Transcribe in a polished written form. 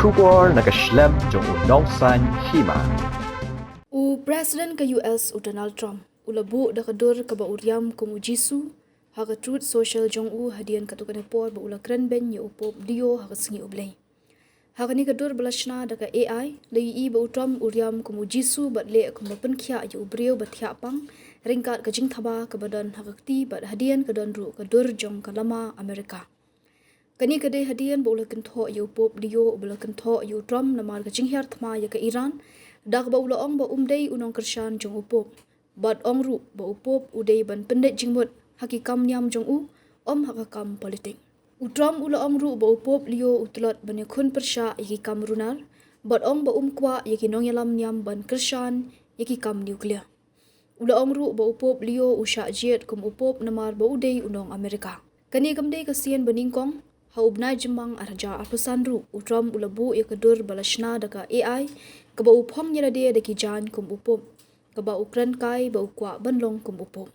Shubor nakashlem jong unongsan hima. President ka US Donald Trump ulabu da kadur ka bauriam kumujisu haga Truth Social jong hadian katukan por ba ula krenben ye upop dio haga singi ublay. Haga ni kadur balashna da ka AI lai ba utram uriam kumujisu bat le kumba penkhya ye ubriu bat pang ringkat ka jing thaba ka badan haga ti bat hadian ka don ru kadur jong kalama Amerika. Kani kadai hadian ba ula kentho ye upop dio ula kentho ye utram namar ka jinghyar thma ye ka Iran dak ba ula ong ba umdei unong kershan jong upop bat ong ru ba upop udei ban pendet jingmut hakikam nyam jong hakakam politik utram ula ong ru ba upop lio utlot ban khun persha yaki kam runar bat ong ba kwa yaki nong yalam nyam ban kershan yaki kam nuklear ula ong ru ba upop lio usha jet kum upop namar ba udei unong Amerika kani kamdei kasien baningkong haubnai jemang arja apusan ru utram ulabu yakadur balashna daka AI kaba uphom nyerade daki jan kum upop kaba ukran kai ba ukwa banlong kum upop